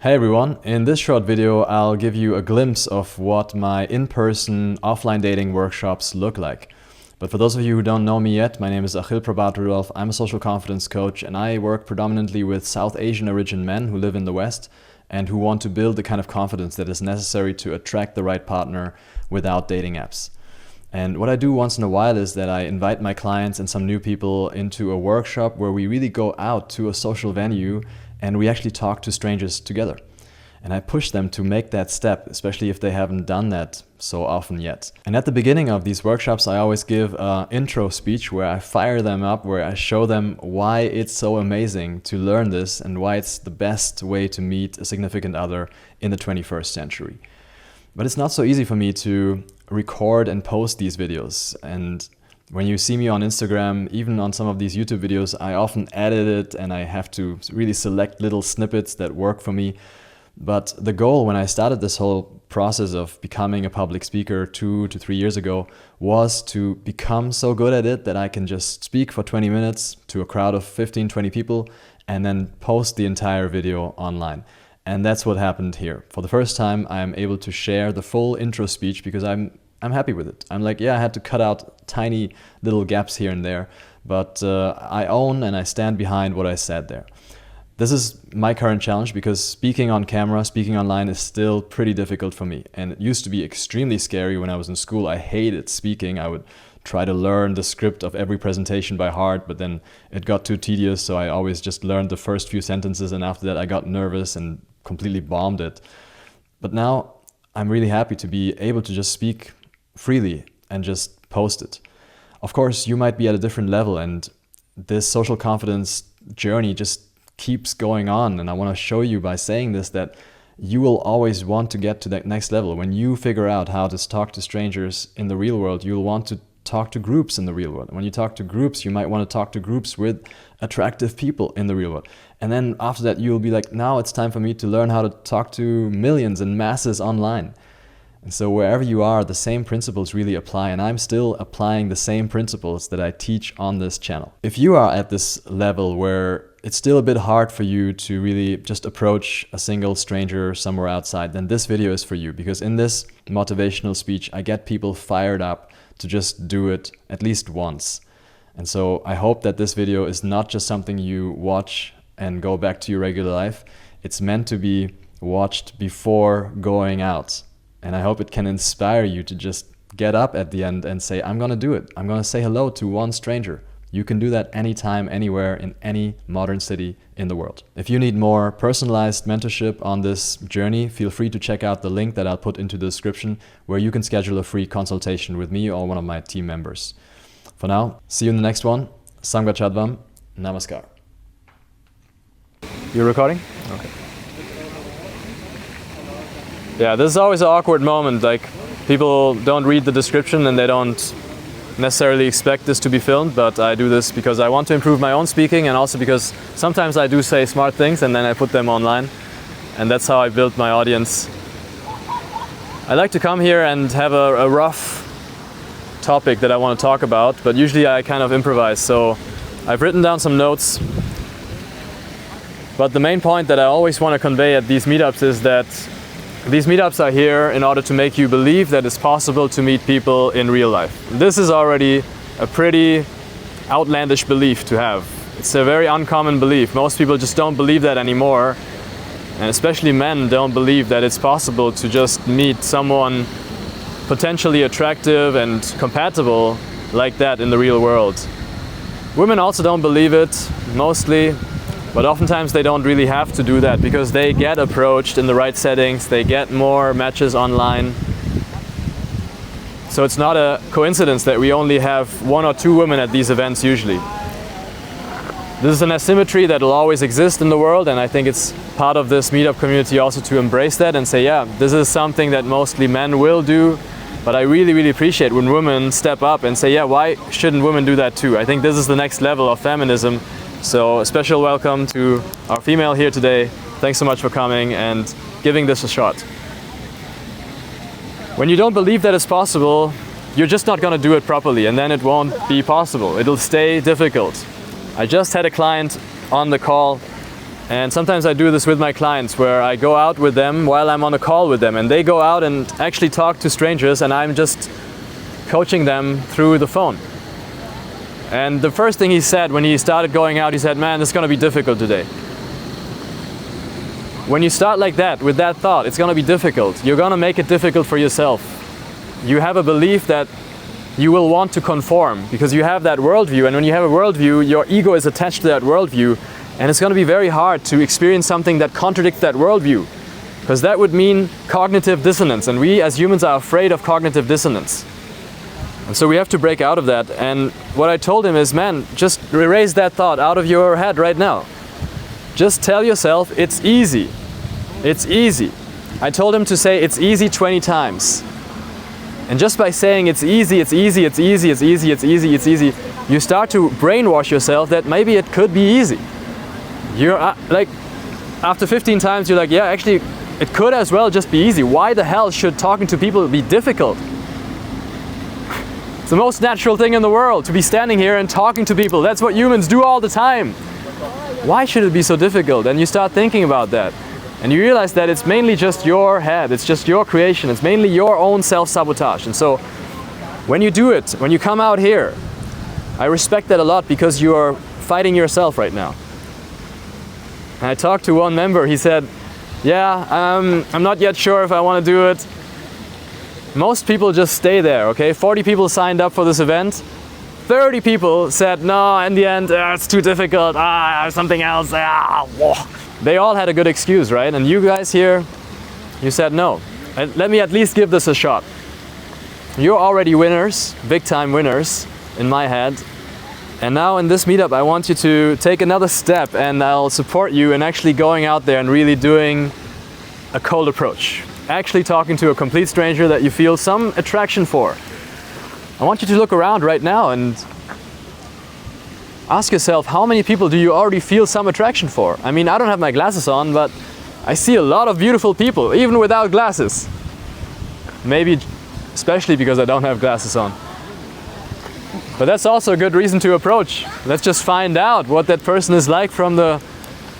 Hey everyone, in this short video I'll give you a glimpse of what my in-person offline dating workshops look like. But for those of you who don't know me yet, my name is Achil Prabhat Rudolph. I'm a social confidence coach and I work predominantly with South Asian origin men who live in the West and who want to build the kind of confidence that is necessary to attract the right partner without dating apps. And what I do once in a while is that I invite my clients and some new people into a workshop where we really go out to a social venue and we actually talk to strangers together. And I push them to make that step, especially if they haven't done that so often yet. And at the beginning of these workshops, I always give an intro speech where I fire them up, where I show them why it's so amazing to learn this and why it's the best way to meet a significant other in the 21st century. But it's not so easy for me to record and post these videos. And when you see me on Instagram, even on some of these YouTube videos, I often edit it and I have to really select little snippets that work for me. But the goal when I started this whole process of becoming a public speaker 2 to 3 years ago was to become so good at it that I can just speak for 20 minutes to a crowd of 15, 20 people and then post the entire video online. And that's what happened here. For the first time, I am able to share the full intro speech because I'm happy with it. I'm like, yeah, I had to cut out tiny little gaps here and there, but I own and I stand behind what I said there. This is my current challenge because speaking on camera, speaking online is still pretty difficult for me. And it used to be extremely scary when I was in school. I hated speaking. I would try to learn the script of every presentation by heart, but then it got too tedious. So I always just learned the first few sentences and after that I got nervous and completely bombed it. But now I'm really happy to be able to just speak freely and just post it. Of course, you might be at a different level and this social confidence journey just keeps going on. And I want to show you by saying this that you will always want to get to that next level. When you figure out how to talk to strangers in the real world, you'll want to talk to groups in the real world. When you talk to groups, you might want to talk to groups with attractive people in the real world. And then after that, you'll be like, now it's time for me to learn how to talk to millions and masses online. And so wherever you are, the same principles really apply, and I'm still applying the same principles that I teach on this channel. If you are at this level where it's still a bit hard for you to really just approach a single stranger somewhere outside, then this video is for you, because in this motivational speech, I get people fired up to just do it at least once. And so I hope that this video is not just something you watch and go back to your regular life. It's meant to be watched before going out. And I hope it can inspire you to just get up at the end and say, I'm going to do it. I'm going to say hello to one stranger. You can do that anytime, anywhere, in any modern city in the world. If you need more personalized mentorship on this journey, feel free to check out the link that I'll put into the description where you can schedule a free consultation with me or one of my team members. For now, see you in the next one. Sangha Chadvam. Namaskar. You're recording? Okay. Yeah, this is always an awkward moment. Like, people don't read the description and they don't necessarily expect this to be filmed, but I do this because I want to improve my own speaking and also because sometimes I do say smart things and then I put them online. And that's how I build my audience. I like to come here and have a rough topic that I want to talk about, but usually I kind of improvise. So I've written down some notes. But the main point that I always want to convey at these meetups is that these meetups are here in order to make you believe that it's possible to meet people in real life. This is already a pretty outlandish belief to have. It's a very uncommon belief. Most people just don't believe that anymore. And especially men don't believe that it's possible to just meet someone potentially attractive and compatible like that in the real world. Women also don't believe it, mostly. But oftentimes they don't really have to do that because they get approached in the right settings, they get more matches online. So it's not a coincidence that we only have 1 or 2 women at these events usually. This is an asymmetry that will always exist in the world, and I think it's part of this meetup community also to embrace that and say, yeah, this is something that mostly men will do, but I really, really appreciate when women step up and say, yeah, why shouldn't women do that too? I think this is the next level of feminism. So a special welcome to our female here today. Thanks so much for coming and giving this a shot. When you don't believe that it's possible, you're just not going to do it properly, and then it won't be possible. It'll stay difficult. I just had a client on the call And sometimes I do this with my clients, where I go out with them while I'm on a call with them, and they go out and actually talk to strangers, and I'm just coaching them through the phone. And the first thing he said when he started going out, he said, "Man, it's going to be difficult today." When you start like that, with that thought, it's going to be difficult. You're going to make it difficult for yourself. You have a belief that you will want to conform because you have that worldview, and when you have a worldview, your ego is attached to that worldview, and it's going to be very hard to experience something that contradicts that worldview, because that would mean cognitive dissonance, and we as humans are afraid of cognitive dissonance. And so we have to break out of that. And what I told him is, man, just erase that thought out of your head right now. Just tell yourself it's easy. It's easy. I told him to say it's easy 20 times. And just by saying it's easy, it's easy, it's easy, it's easy, it's easy, it's easy, you start to brainwash yourself that maybe it could be easy. You're like, after 15 times, you're like, yeah, actually, it could as well just be easy. Why the hell should talking to people be difficult? It's the most natural thing in the world to be standing here and talking to people. That's what humans do all the time. Why should it be so difficult? And you start thinking about that. And you realize that it's mainly just your head. It's just your creation. It's mainly your own self-sabotage. And so when you do it, when you come out here, I respect that a lot because you are fighting yourself right now. And I talked to one member. He said, yeah, I'm not yet sure if I want to do it. Most people just stay there, okay? 40 people signed up for this event. 30 people said, no, in the end, it's too difficult, something else. They all had a good excuse, right? And you guys here, you said no. Let me at least give this a shot. You're already winners, big time winners in my head. And now in this meetup, I want you to take another step, and I'll support you in actually going out there and really doing a cold approach. Actually talking to a complete stranger that you feel some attraction for. I want you to look around right now and ask yourself, how many people do you already feel some attraction for? I mean, I don't have my glasses on, but I see a lot of beautiful people, even without glasses. Maybe especially because I don't have glasses on. But that's also a good reason to approach. Let's just find out what that person is like from the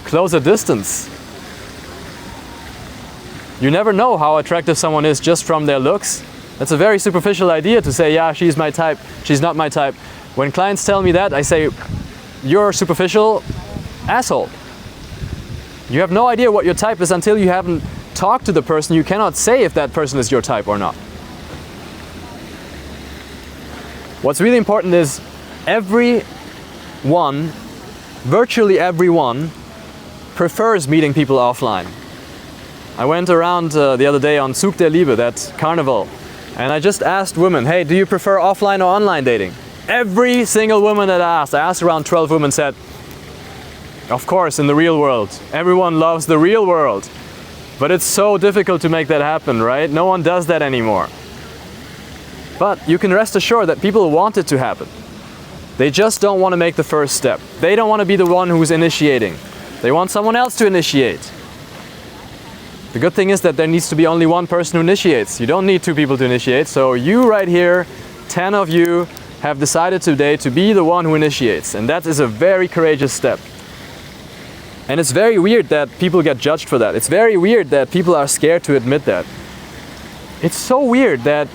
closer distance. You never know how attractive someone is just from their looks. That's a very superficial idea to say, yeah, she's my type, she's not my type. When clients tell me that, I say, you're a superficial asshole. You have no idea what your type is until you haven't talked to the person. You cannot say if that person is your type or not. What's really important is everyone, virtually everyone, prefers meeting people offline. I went around the other day on Zug der Liebe, that carnival, and I just asked women, hey, do you prefer offline or online dating? Every single woman that I asked around 12 women said, of course, in the real world. Everyone loves the real world. But it's so difficult to make that happen, right? No one does that anymore. But you can rest assured that people want it to happen. They just don't want to make the first step. They don't want to be the one who's initiating. They want someone else to initiate. The good thing is that there needs to be only one person who initiates. You don't need two people to initiate. So you right here, 10 of you, have decided today to be the one who initiates. And that is a very courageous step. And it's very weird that people get judged for that. It's very weird that people are scared to admit that. It's so weird that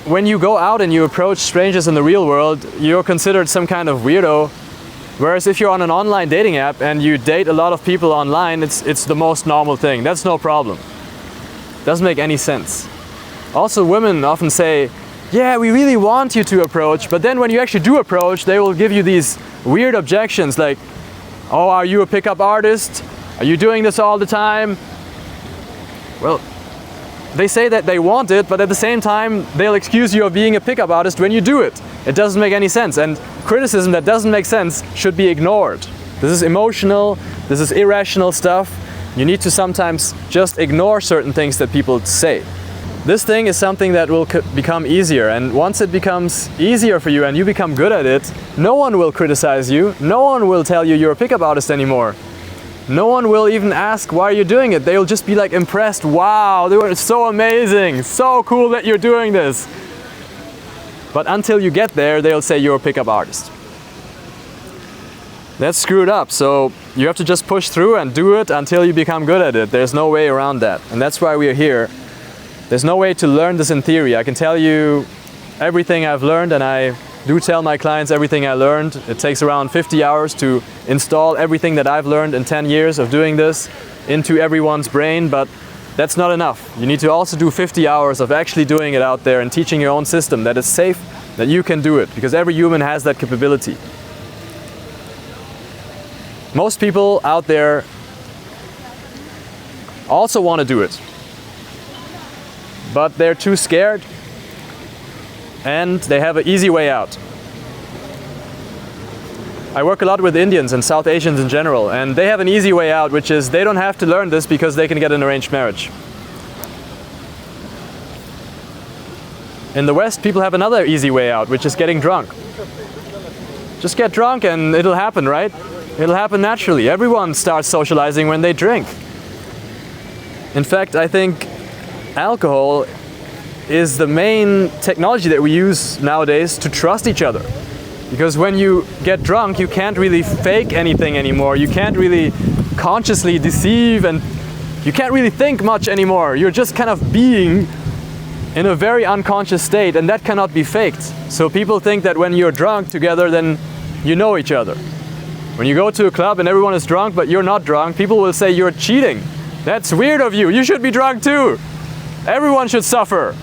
when you go out and you approach strangers in the real world, you're considered some kind of weirdo. Whereas if you're on an online dating app and you date a lot of people online, it's the most normal thing. That's no problem. Doesn't make any sense. Also, women often say, yeah, we really want you to approach, but then when you actually do approach, they will give you these weird objections like, oh, are you a pickup artist? Are you doing this all the time? Well, they say that they want it, but at the same time, they'll accuse you of being a pickup artist when you do it. It doesn't make any sense. And criticism that doesn't make sense should be ignored. This is emotional, this is irrational stuff. You need to sometimes just ignore certain things that people say. This thing is something that will become easier, and once it becomes easier for you and you become good at it, no one will criticize you, no one will tell you you're a pickup artist anymore. No one will even ask why you're doing it. They'll just be like impressed. Wow, it's so amazing, so cool that you're doing this. But until you get there, they'll say you're a pickup artist. That's screwed up. So you have to just push through and do it until you become good at it. There's no way around that. And that's why we are here. There's no way to learn this in theory. I can tell you everything I've learned, and I do tell my clients everything I learned. It takes around 50 hours to install everything that I've learned in 10 years of doing this into everyone's brain, but that's not enough. You need to also do 50 hours of actually doing it out there and teaching your own system that it's safe, that you can do it, because every human has that capability. Most people out there also want to do it, but they're too scared and they have an easy way out. I work a lot with Indians and South Asians in general, and they have an easy way out, which is they don't have to learn this because they can get an arranged marriage. In the West, people have another easy way out, which is getting drunk. Just get drunk and it'll happen, right? It'll happen naturally. Everyone starts socializing when they drink. In fact, I think alcohol is the main technology that we use nowadays to trust each other. Because when you get drunk, you can't really fake anything anymore. You can't really consciously deceive, and you can't really think much anymore. You're just kind of being in a very unconscious state, and that cannot be faked. So people think that when you're drunk together, then you know each other. When you go to a club and everyone is drunk but you're not drunk, people will say you're cheating. That's weird of you. You should be drunk too. Everyone should suffer.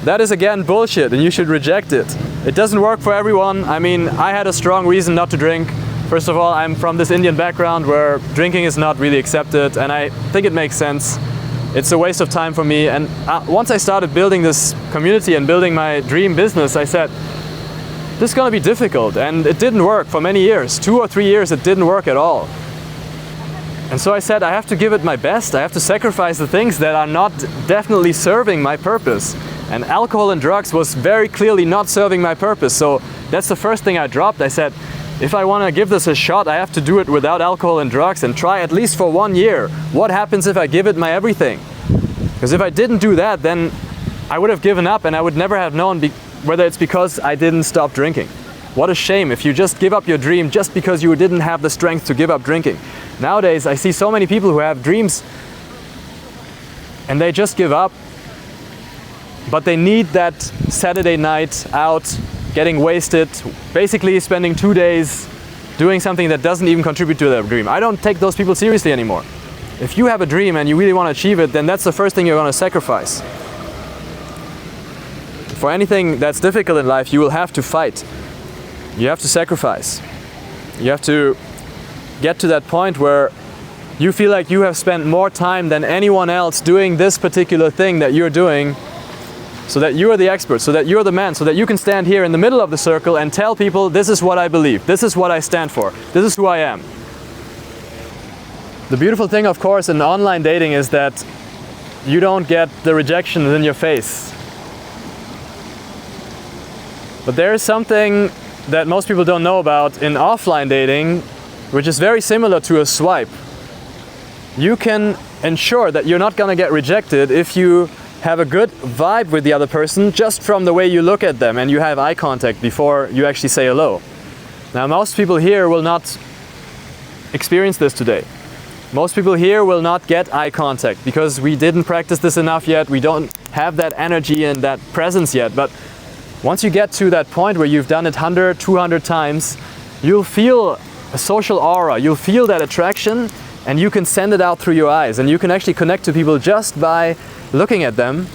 That is again bullshit, and you should reject it. It doesn't work for everyone. I mean, I had a strong reason not to drink. First of all, I'm from this Indian background where drinking is not really accepted, and I think it makes sense. It's a waste of time for me. And once I started building this community and building my dream business, I said, this is going to be difficult, and it didn't work for many years. 2 or 3 years it didn't work at all. And so I said, I have to give it my best. I have to sacrifice the things that are not definitely serving my purpose. And alcohol and drugs was very clearly not serving my purpose. So that's the first thing I dropped. I said, if I want to give this a shot, I have to do it without alcohol and drugs and try at least for 1 year. What happens if I give it my everything? Because if I didn't do that, then I would have given up, and I would never have known whether it's because I didn't stop drinking. What a shame if you just give up your dream just because you didn't have the strength to give up drinking. Nowadays, I see so many people who have dreams and they just give up, but they need that Saturday night out, getting wasted, basically spending 2 days doing something that doesn't even contribute to their dream. I don't take those people seriously anymore. If you have a dream and you really want to achieve it, then that's the first thing you're going to sacrifice. For anything that's difficult in life, you will have to fight. You have to sacrifice. You have to get to that point where you feel like you have spent more time than anyone else doing this particular thing that you're doing, so that you are the expert, so that you're the man, so that you can stand here in the middle of the circle and tell people, this is what I believe, this is what I stand for, this is who I am. The beautiful thing, of course, in online dating is that you don't get the rejection in your face. But there is something that most people don't know about in offline dating, which is very similar to a swipe. You can ensure that you're not going to get rejected if you have a good vibe with the other person just from the way you look at them and you have eye contact before you actually say hello. Now, most people here will not experience this today. Most people here will not get eye contact because we didn't practice this enough yet. We don't have that energy and that presence yet. But once you get to that point where you've done it 100, 200 times, you'll feel a social aura. You'll feel that attraction, and you can send it out through your eyes. And you can actually connect to people just by looking at them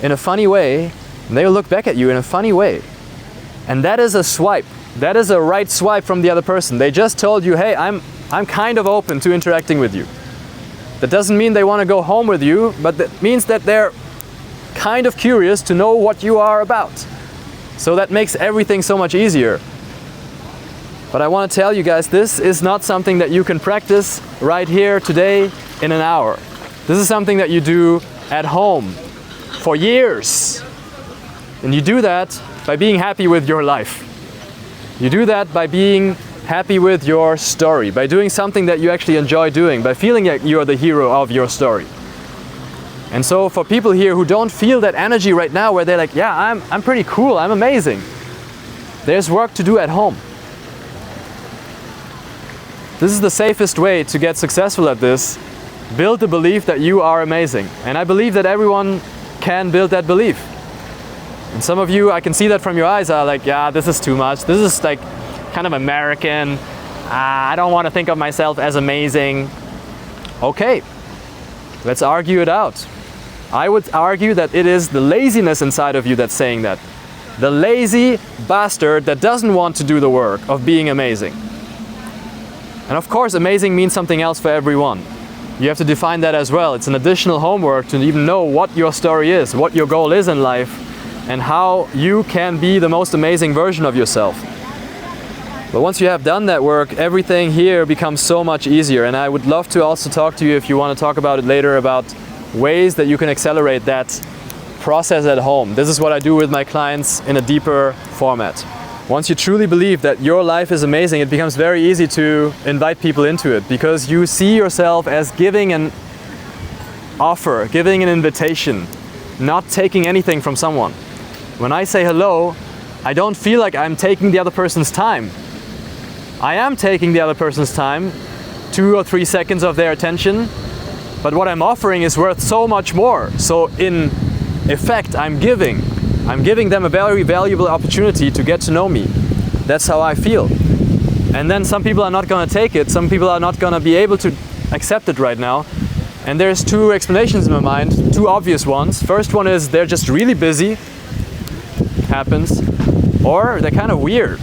in a funny way, and they'll look back at you in a funny way. And that is a swipe. That is a right swipe from the other person. They just told you, hey, I'm kind of open to interacting with you. That doesn't mean they want to go home with you, but that means that they're kind of curious to know what you are about. So that makes everything so much easier. But I want to tell you guys, this is not something that you can practice right here today in an hour. This is something that you do at home for years. And you do that by being happy with your life. You do that by being happy with your story, by doing something that you actually enjoy doing, by feeling like you're the hero of your story. And so for people here who don't feel that energy right now, where they're like, yeah, I'm pretty cool, I'm amazing, there's work to do at home. This is the safest way to get successful at this. Build the belief that you are amazing. And I believe that everyone can build that belief. And some of you, I can see that from your eyes, are like, yeah, this is too much. This is like kind of American. I don't want to think of myself as amazing. Okay, let's argue it out. I would argue that it is the laziness inside of you that's saying that. The lazy bastard that doesn't want to do the work of being amazing. And of course, amazing means something else for everyone. You have to define that as well. It's an additional homework to even know what your story is, what your goal is in life, and how you can be the most amazing version of yourself. But once you have done that work, everything here becomes so much easier. And I would love to also talk to you, if you want to talk about it later, about ways that you can accelerate that process at home. This is what I do with my clients in a deeper format. Once you truly believe that your life is amazing, it becomes very easy to invite people into it, because you see yourself as giving an offer, giving an invitation, not taking anything from someone. When I say hello, I don't feel like I'm taking the other person's time. I am taking the other person's time, 2 or 3 seconds of their attention, but what I'm offering is worth so much more. So in effect, I'm giving them a very valuable opportunity to get to know me. That's how I feel. And then some people are not going to take it. Some people are not going to be able to accept it right now. And there's 2 explanations in my mind, 2 obvious ones. First one is they're just really busy. Happens. Or they're kind of weird.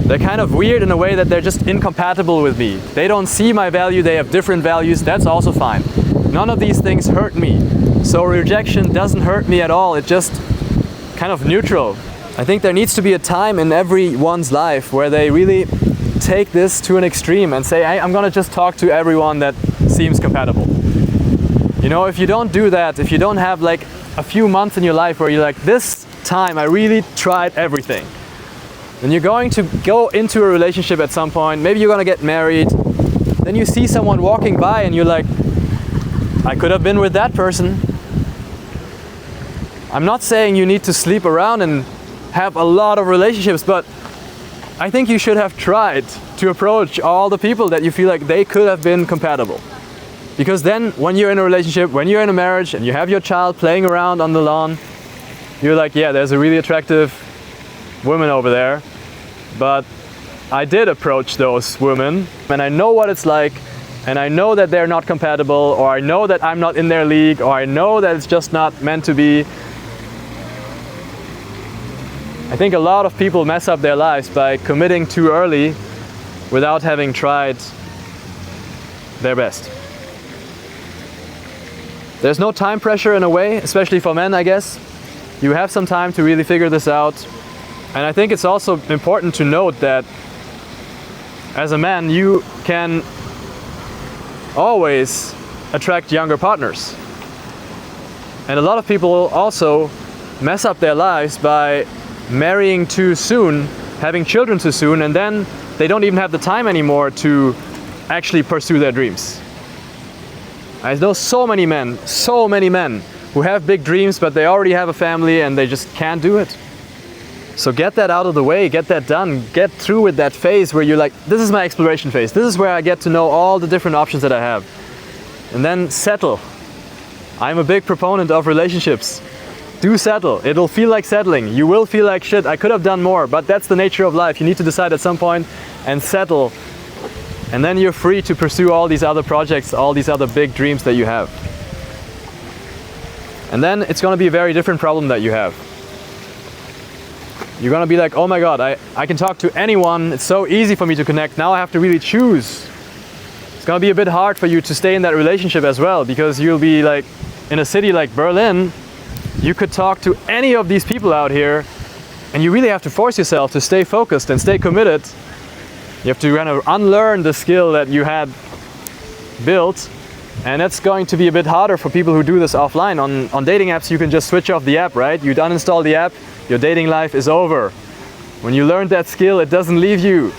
They're kind of weird in a way that they're just incompatible with me. They don't see my value. They have different values. That's also fine. None of these things hurt me. So rejection doesn't hurt me at all. It's just kind of neutral. I think there needs to be a time in everyone's life where they really take this to an extreme and say, hey, I'm gonna just talk to everyone that seems compatible. You know, if you don't do that, if you don't have like a few months in your life where you're like, this time I really tried everything, then you're going to go into a relationship at some point, maybe you're gonna get married, then you see someone walking by and you're like, I could have been with that person. I'm not saying you need to sleep around and have a lot of relationships, but I think you should have tried to approach all the people that you feel like they could have been compatible. Because then when you're in a relationship, when you're in a marriage and you have your child playing around on the lawn, you're like, yeah, there's a really attractive woman over there, but I did approach those women and I know what it's like, and I know that they're not compatible, or I know that I'm not in their league, or I know that it's just not meant to be. I think a lot of people mess up their lives by committing too early without having tried their best. There's no time pressure in a way, especially for men, I guess. You have some time to really figure this out. And I think it's also important to note that as a man, you can always attract younger partners. And a lot of people also mess up their lives by marrying too soon, having children too soon, and then they don't even have the time anymore to actually pursue their dreams. I know so many men who have big dreams, but they already have a family and they just can't do it. So get that out of the way, get that done, get through with that phase where you're like, this is my exploration phase, this is where I get to know all the different options that I have. And then settle. I'm a big proponent of relationships. Do settle. It'll feel like settling. You will feel like shit, I could have done more, but that's the nature of life. You need to decide at some point and settle. And then you're free to pursue all these other projects, all these other big dreams that you have. And then it's going to be a very different problem that you have. You're going to be like, oh my God, I can talk to anyone. It's so easy for me to connect. Now I have to really choose. It's going to be a bit hard for you to stay in that relationship as well, because you'll be like, in a city like Berlin, you could talk to any of these people out here, and you really have to force yourself to stay focused and stay committed. You have to kind of unlearn the skill that you had built, and that's going to be a bit harder for people who do this offline. On dating apps, you can just switch off the app, right? You'd uninstall the app, your dating life is over. When you learned that skill, it doesn't leave you.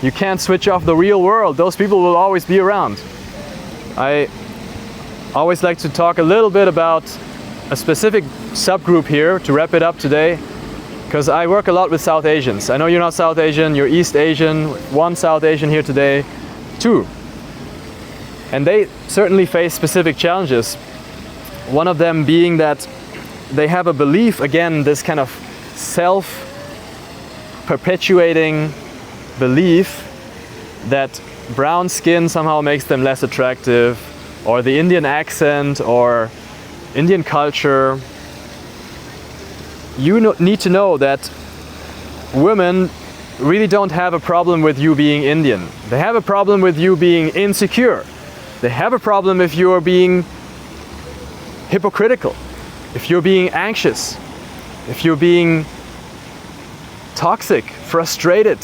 You can't switch off the real world. Those people will always be around. I always like to talk a little bit about a specific subgroup here to wrap it up today. because I work a lot with South Asians. I know you're not South Asian, you're East Asian, one South Asian here today, two. And they certainly face specific challenges. One of them being that they have a belief, again, this kind of self-perpetuating belief that brown skin somehow makes them less attractive, or the Indian accent, or Indian culture. You need to know that women really don't have a problem with you being Indian. They have a problem with you being insecure. They have a problem if you're being hypocritical, if you're being anxious, if you're being toxic, frustrated.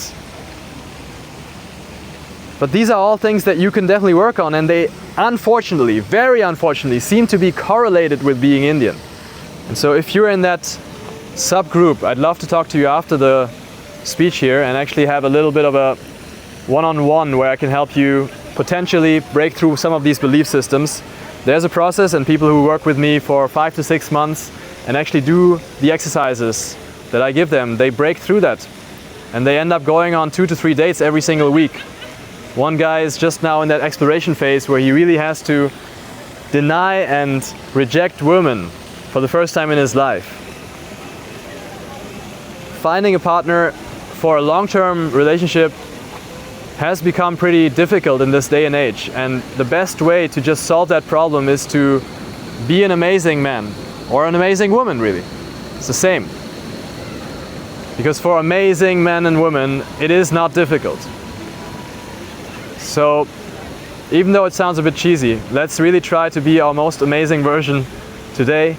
But these are all things that you can definitely work on, and they unfortunately, very unfortunately, seem to be correlated with being Indian. And so if you're in that subgroup, I'd love to talk to you after the speech here and actually have a little bit of a one-on-one where I can help you potentially break through some of these belief systems. There's a process, and people who work with me for 5 to 6 months and actually do the exercises that I give them, they break through that. And they end up going on 2 to 3 dates every single week. One guy is just now in that exploration phase where he really has to deny and reject women for the first time in his life. Finding a partner for a long-term relationship has become pretty difficult in this day and age, and the best way to just solve that problem is to be an amazing man or an amazing woman, really. It's the same. Because for amazing men and women, it is not difficult. So even though it sounds a bit cheesy, let's really try to be our most amazing version today.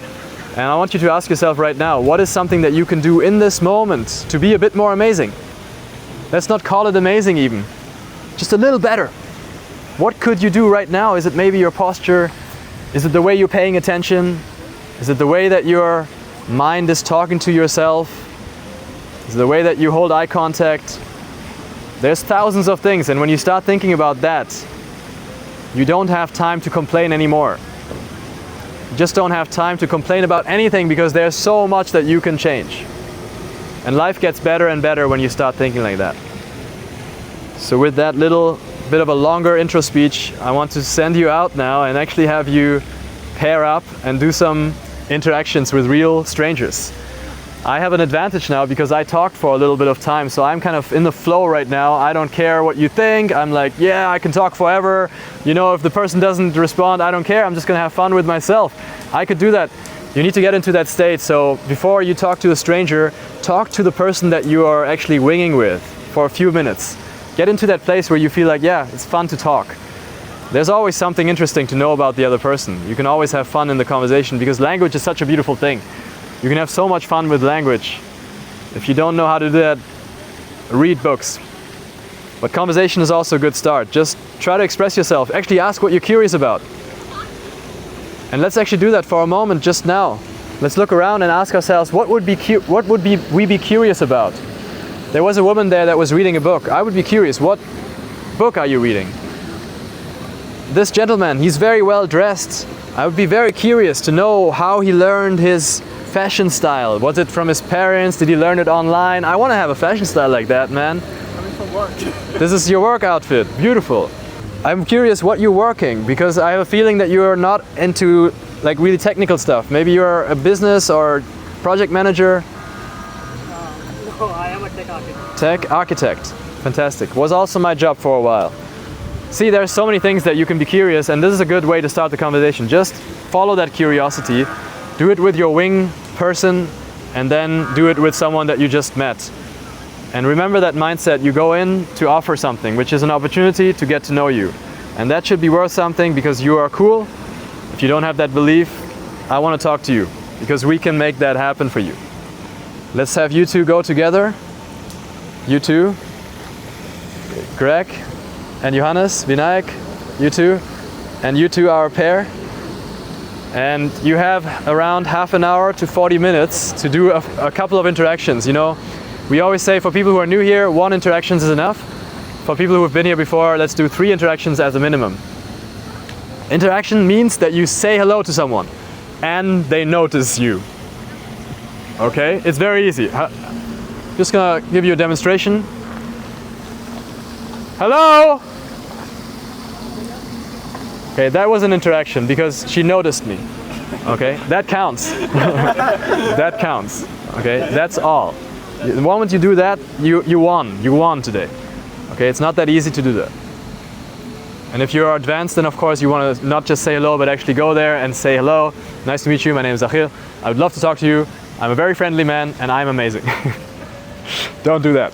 And I want you to ask yourself right now, what is something that you can do in this moment to be a bit more amazing? Let's not call it amazing even. Just a little better. What could you do right now? Is it maybe your posture? Is it the way you're paying attention? Is it the way that your mind is talking to yourself? Is it the way that you hold eye contact? There's thousands of things, and when you start thinking about that, you don't have time to complain anymore. You just don't have time to complain about anything because there's so much that you can change. And life gets better and better when you start thinking like that. So with that little bit of a longer intro speech, I want to send you out now and actually have you pair up and do some interactions with real strangers. I have an advantage now because I talked for a little bit of time, so I'm kind of in the flow right now. I don't care what you think. I'm like, yeah, I can talk forever. You know, if the person doesn't respond, I don't care. I'm just gonna have fun with myself. I could do that. You need to get into that state. So before you talk to a stranger, talk to the person that you are actually winging with for a few minutes. Get into that place where you feel like, yeah, it's fun to talk. There's always something interesting to know about the other person. You can always have fun in the conversation because language is such a beautiful thing. You can have so much fun with language. If you don't know how to do that, read books. But conversation is also a good start. Just try to express yourself. Actually ask what you're curious about. And let's actually do that for a moment just now. Let's look around and ask ourselves, what would we be curious about? There was a woman there that was reading a book. I would be curious, what book are you reading? This gentleman, he's very well dressed. I would be very curious to know how he learned his fashion style. Was it from his parents? Did he learn it online? I want to have a fashion style like that, man. Coming from work. This is your work outfit. Beautiful. I'm curious what you're working, because I have a feeling that you're not into like really technical stuff. Maybe you're a business or project manager. No, I am a tech architect. Tech architect. Fantastic. Was also my job for a while. See, there's so many things that you can be curious, and this is a good way to start the conversation. Just follow that curiosity. Do it with your wing person, and then do it with someone that you just met. And remember that mindset. You go in to offer something, which is an opportunity to get to know you. And that should be worth something because you are cool. If you don't have that belief, I want to talk to you because we can make that happen for you. Let's have you two go together. You two. Greg and Johannes, Vinayak, you two. And you two are a pair. And you have around half an hour to 40 minutes to do a couple of interactions. You know, we always say for people who are new here, 1 interaction is enough. For people who have been here before, let's do 3 interactions as a minimum. Interaction means that you say hello to someone and they notice you. Okay? It's very easy. Just gonna give you a demonstration. Hello? Okay, that was an interaction because she noticed me. Okay, that counts. That counts. Okay, that's all. The moment you do that, you won. You won today. Okay, it's not that easy to do that. And if you're advanced, then of course you want to not just say hello, but actually go there and say hello. Nice to meet you. My name is Achil. I would love to talk to you. I'm a very friendly man, and I'm amazing. Don't do that.